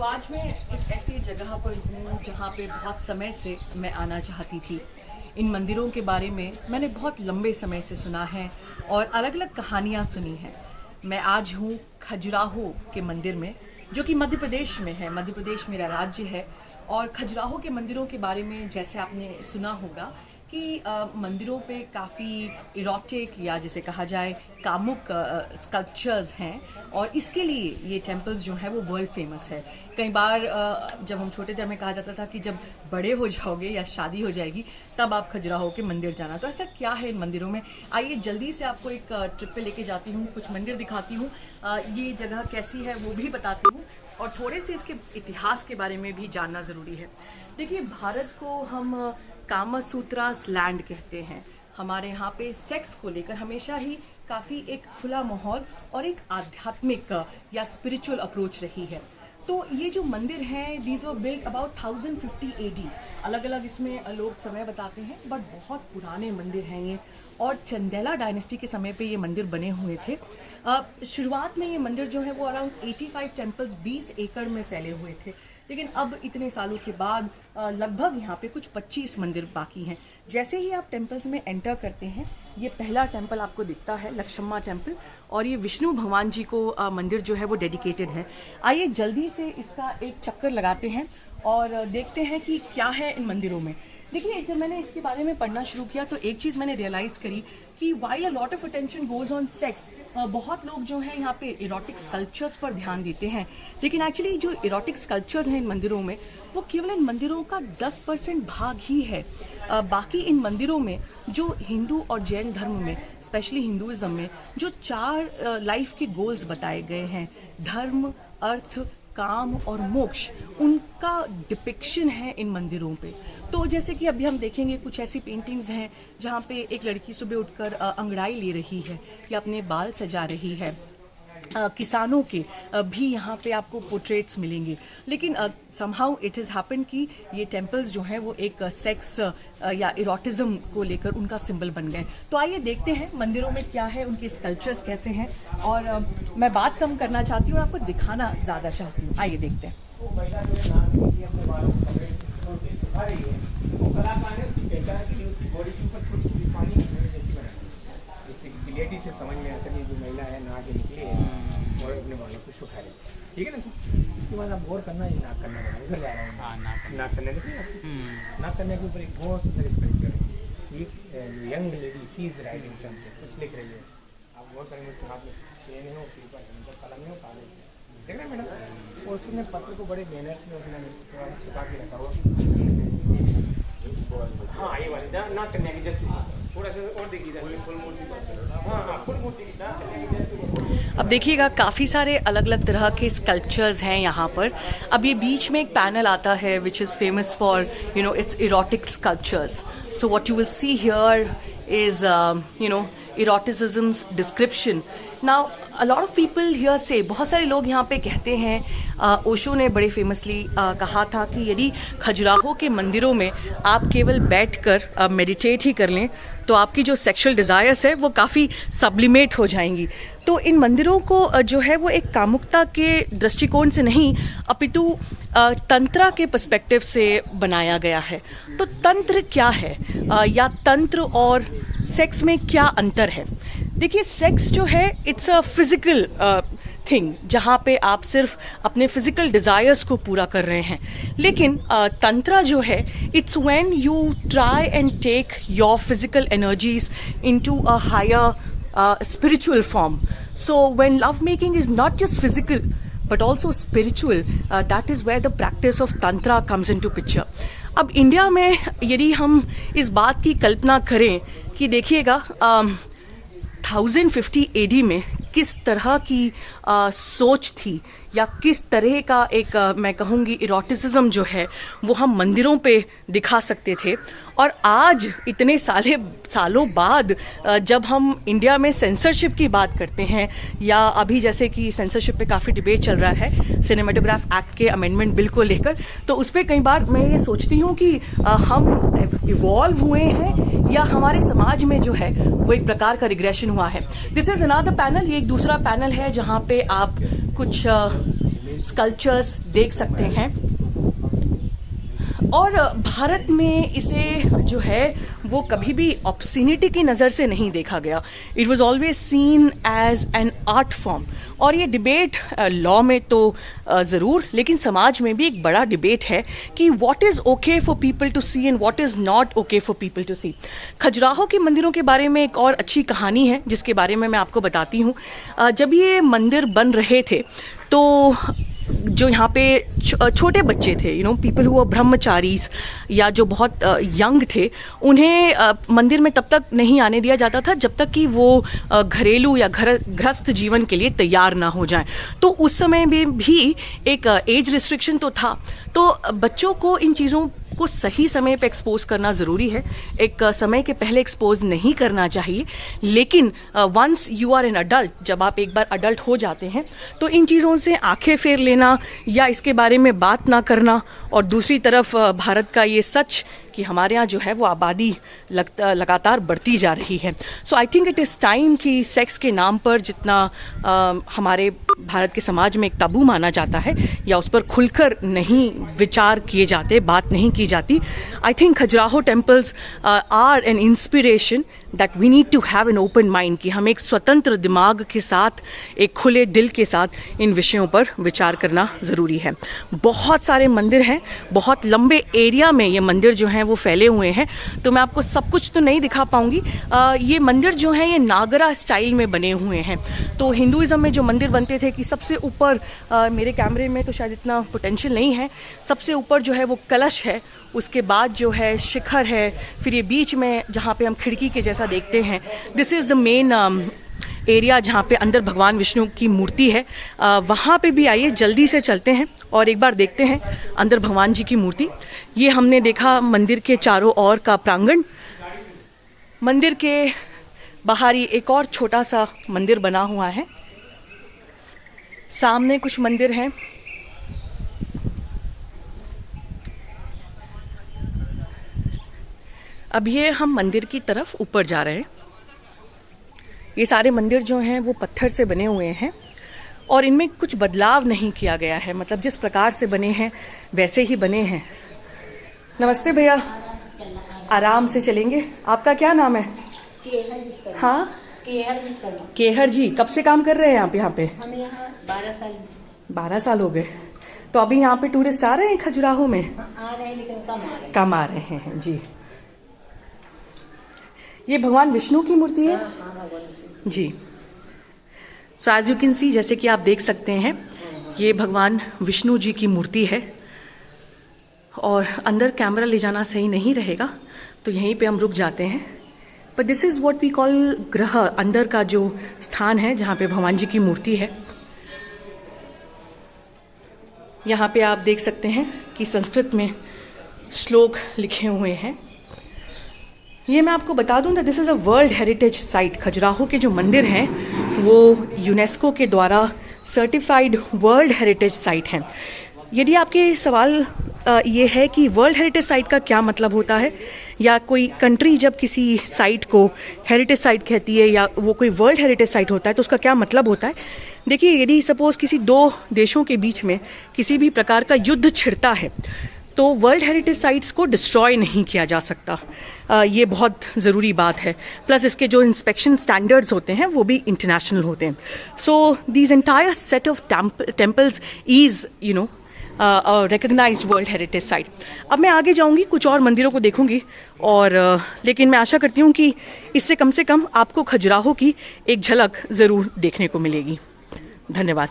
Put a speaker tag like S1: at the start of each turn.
S1: आज मैं एक ऐसी जगह पर हूँ जहाँ पे बहुत समय से मैं आना चाहती थी। इन मंदिरों के बारे में मैंने बहुत लंबे समय से सुना है और अलग अलग कहानियाँ सुनी हैं। मैं आज हूँ खजुराहो के मंदिर में, जो कि मध्य प्रदेश में है। मध्य प्रदेश मेरा राज्य है और खजुराहो के मंदिरों के बारे में जैसे आपने सुना होगा कि मंदिरों पे काफ़ी इरोटिक या जिसे कहा जाए कामुक स्कल्पचर्स हैं और इसके लिए ये टेम्पल्स जो हैं वो वर्ल्ड फेमस है। कई बार जब हम छोटे थे हमें कहा जाता था कि जब बड़े हो जाओगे या शादी हो जाएगी तब आप खजुराहो के मंदिर जाना। तो ऐसा क्या है इन मंदिरों में, आइए जल्दी से आपको एक ट्रिप पे लेके जाती हूँ, कुछ मंदिर दिखाती हूँ, ये जगह कैसी है वो भी बताती हूँ और थोड़े से इसके इतिहास के बारे में भी जानना ज़रूरी है। देखिए, भारत को हम कामसूत्रास लैंड कहते हैं। हमारे यहाँ पे सेक्स को लेकर हमेशा ही काफ़ी एक खुला माहौल और एक आध्यात्मिक या स्पिरिचुअल अप्रोच रही है। तो ये जो मंदिर हैं, these were built about 1050 AD। अलग अलग इसमें लोग समय बताते हैं, बट बहुत पुराने मंदिर हैं ये और चंदेला डायनेस्टी के समय पे ये मंदिर बने हुए थे। शुरुआत में ये मंदिर जो है वो अराउंड 85 टेम्पल्स 20 एकड़ में फैले हुए थे, लेकिन अब इतने सालों के बाद लगभग यहाँ पे कुछ 25 मंदिर बाकी हैं। जैसे ही आप टेम्पल्स में एंटर करते हैं, ये पहला टेम्पल आपको दिखता है लक्ष्मा टेम्पल, और ये विष्णु भगवान जी को मंदिर जो है वो डेडिकेटेड है। आइए जल्दी से इसका एक चक्कर लगाते हैं और देखते हैं कि क्या है इन मंदिरों में। देखिए, जब मैंने इसके बारे में पढ़ना शुरू किया तो एक चीज़ मैंने रियलाइज़ करी कि while a lot of attention goes on sex, बहुत लोग जो हैं यहाँ पे इरोटिक स्कल्पचर्स पर ध्यान देते हैं, लेकिन एक्चुअली जो इरोटिक स्कल्पचर्स हैं इन मंदिरों में वो केवल इन मंदिरों का 10% भाग ही है। बाकी इन मंदिरों में जो हिंदू और जैन धर्म में, स्पेशली हिंदुज़म में, जो 4 लाइफ के गोल्स बताए गए हैं, धर्म, अर्थ, काम और मोक्ष, उनका डिपिक्शन है इन मंदिरों पे। तो जैसे कि अभी हम देखेंगे कुछ ऐसी पेंटिंग्स हैं जहाँ पे एक लड़की सुबह उठकर अंगड़ाई ले रही है या अपने बाल सजा रही है। किसानों के भी यहाँ पे आपको पोर्ट्रेट्स मिलेंगे, लेकिन समहाउ इट इज़ हैपन कि ये टेम्पल्स जो हैं वो एक सेक्स या इरोटिज़म को लेकर उनका सिंबल बन गए। तो आइए देखते हैं मंदिरों में क्या है, उनके स्कल्पचर्स कैसे हैं। और मैं बात कम करना चाहती हूँ, आपको दिखाना ज़्यादा चाहती हूँ। आइए देखते हैं।
S2: लेडी से समझ में आता है, जो महिला है नहा के निकली है और अपने बालों को सुखा रही है, ठीक है ना सर। इसके बाद आप गौर करना, ये नाक करना है, उधर जा रहा है नाक करने देखिए, नाक करने के ऊपर एक बहुत सुंदर स्कल्पचर है। ये young lady she is writing something, कुछ लिख रही है। आप गौर करेंगे उसके हाथ में पेन हो, पेपर है, कलम हो, कागज है, देख रहे हैं मैडम। और उसने पत्र को बड़े बैनर्स में उसने थोड़ा सुखा के रखा हुआ। हाँ, ये वाली नाक करने की जस्ट थोड़ा सा और देखिए, फुल मूर्ति, हाँ फुल मूर्ति की।
S1: अब देखिएगा, काफ़ी सारे अलग अलग तरह के स्कल्पचर्स हैं यहाँ पर। अब ये बीच में एक पैनल आता है which is famous for its erotic sculptures. So what you will see here is eroticism's description. Now a lot of people here say, बहुत सारे लोग यहाँ पे कहते हैं, ओशो ने बड़े फेमसली कहा था कि यदि खजुराहो के मंदिरों में आप केवल बैठकर मेडिटेट ही कर लें तो आपकी जो सेक्सुअल डिज़ायर्स है वो काफ़ी सब्लिमेट हो जाएंगी। तो इन मंदिरों को जो है वो एक कामुकता के दृष्टिकोण से नहीं अपितु तंत्रा के पर्सपेक्टिव से बनाया गया है। तो तंत्र क्या है या तंत्र और सेक्स में क्या अंतर है? देखिए, सेक्स जो है इट्स अ फिज़िकल थिंग, जहाँ पे आप सिर्फ अपने फिज़िकल डिज़ायर्स को पूरा कर रहे हैं, लेकिन तंत्रा जो है it's when you try and take your physical energies into a higher spiritual form. So when love making is not just physical but also spiritual, that is where the practice of tantra comes into picture. अब India में यदि हम इस बात की कल्पना करें कि देखिएगा 1050 AD में किस तरह की सोच थी या किस तरह का एक मैं कहूँगी इरोटिसिज्म जो है वो हम मंदिरों पे दिखा सकते थे। और आज इतने सालों बाद जब हम इंडिया में सेंसरशिप की बात करते हैं, या अभी जैसे कि सेंसरशिप पे काफ़ी डिबेट चल रहा है सिनेमेटोग्राफ एक्ट के अमेंडमेंट बिल को लेकर, तो उस पर कई बार मैं ये सोचती हूँ कि हम इवॉल्व हुए हैं या हमारे समाज में जो है वो एक प्रकार का रिग्रेशन हुआ है। दिस इज़ अनदर पैनल, ये एक दूसरा पैनल है जहाँ पे आप कुछ स्कल्पचर्स देख सकते हैं। और भारत में इसे जो है वो कभी भी ऑब्सिनिटी की नज़र से नहीं देखा गया। It was always seen as an art form. और ये डिबेट लॉ में तो ज़रूर, लेकिन समाज में भी एक बड़ा डिबेट है कि what is okay for people to see and what is not okay for people to see. Khajuraho के मंदिरों के बारे में एक और अच्छी कहानी है जिसके बारे में मैं आपको बताती हूँ। जब ये मंदिर बन रहे थे तो जो यहाँ पे छोटे बच्चे थे, पीपल हु वर ब्रह्मचारीज, या जो बहुत यंग थे, उन्हें मंदिर में तब तक नहीं आने दिया जाता था जब तक कि वो घरेलू या गृहस्थ जीवन के लिए तैयार ना हो जाएं। तो उस समय में भी एक एज रिस्ट्रिक्शन तो था। तो बच्चों को इन चीज़ों को सही समय पे एक्सपोज करना ज़रूरी है। एक समय के पहले एक्सपोज नहीं करना चाहिए, लेकिन once you are an adult, जब आप एक बार अडल्ट हो जाते हैं, तो इन चीज़ों से आंखें फेर लेना या इसके बारे में बात ना करना, और दूसरी तरफ भारत का ये सच कि हमारे यहाँ जो है वो आबादी लगातार बढ़ती जा रही है। So I think it is time कि सेक्स के नाम पर जितना हमारे भारत के समाज में एक ताबू माना जाता है या उस पर खुलकर नहीं विचार किए जाते, बात नहीं की जाती, I think Khajuraho temples are an inspiration that we need to have an open mind, कि हम एक स्वतंत्र दिमाग के साथ, एक खुले दिल के साथ इन विषयों पर विचार करना ज़रूरी है। बहुत सारे मंदिर हैं, बहुत लंबे एरिया में ये मंदिर जो हैं वो फैले हुए हैं, तो मैं आपको सब कुछ तो नहीं दिखा पाऊँगी। ये मंदिर जो हैं ये नागरा स्टाइल में बने हुए हैं। तो हिंदुज़म में जो मंदिर बनते थे कि सबसे ऊपर, मेरे कैमरे में तो शायद इतना पोटेंशियल नहीं है, सबसे ऊपर जो है वो कलश है, उसके बाद जो है शिखर है, फिर ये बीच में जहाँ पे हम खिड़की के जैसा देखते हैं, this is the main area जहाँ पे अंदर भगवान विष्णु की मूर्ति है। वहाँ पे भी आइए, जल्दी से चलते हैं और एक बार देखते हैं अंदर भगवान जी की मूर्ति। ये हमने देखा मंदिर के चारों ओर का प्रांगण। मंदिर के बाहर ही एक और छोटा सा मंदिर बना हुआ है, सामने कुछ मंदिर हैं। अब ये हम मंदिर की तरफ ऊपर जा रहे हैं। ये सारे मंदिर जो हैं वो पत्थर से बने हुए हैं और इनमें कुछ बदलाव नहीं किया गया है, मतलब जिस प्रकार से बने हैं वैसे ही बने हैं। नमस्ते भैया, आराम से चलेंगे। आपका क्या नाम है? हाँ, केहर जी। कब से काम कर रहे हैं आप यहाँ पे?
S3: हम यहाँ
S1: 12 साल हो गए। तो अभी यहाँ पे टूरिस्ट आ रहे हैं खजुराहो में?
S3: आ रहे हैं, लेकिन
S1: कम आ रहे हैं जी। ये भगवान विष्णु की मूर्ति है जी। So as you can see, जैसे कि आप देख सकते हैं, ये भगवान विष्णु जी की मूर्ति है। और अंदर कैमरा ले जाना सही नहीं रहेगा, तो यहीं पे हम रुक जाते हैं। पर this is what we call ग्रह, अंदर का जो स्थान है जहाँ पे भगवान जी की मूर्ति है। यहाँ पे आप देख सकते हैं कि संस्कृत में श्लोक लिखे हुए हैं। ये मैं आपको बता दूं that this is a world heritage site. Khajuraho के जो मंदिर हैं वो यूनेस्को के द्वारा सर्टिफाइड वर्ल्ड हेरिटेज साइट हैं। यदि आपके सवाल ये है कि वर्ल्ड हेरिटेज साइट का क्या मतलब होता है, या कोई कंट्री जब किसी साइट को हेरिटेज साइट कहती है या वो कोई वर्ल्ड हेरिटेज साइट होता है तो उसका क्या मतलब होता है। देखिए, यदि सपोज़ किसी दो देशों के बीच में किसी भी प्रकार का युद्ध छिड़ता है तो वर्ल्ड हेरिटेज साइट्स को डिस्ट्रॉय नहीं किया जा सकता। ये बहुत ज़रूरी बात है। प्लस इसके जो इंस्पेक्शन स्टैंडर्ड्स होते हैं वो भी इंटरनेशनल होते हैं। So these entire set of temples is recognised world heritage site. अब मैं आगे जाऊंगी, कुछ और मंदिरों को देखूंगी, और लेकिन मैं आशा करती हूँ कि इससे कम आपको खजुराहो की एक झलक ज़रूर देखने को मिलेगी। धन्यवाद।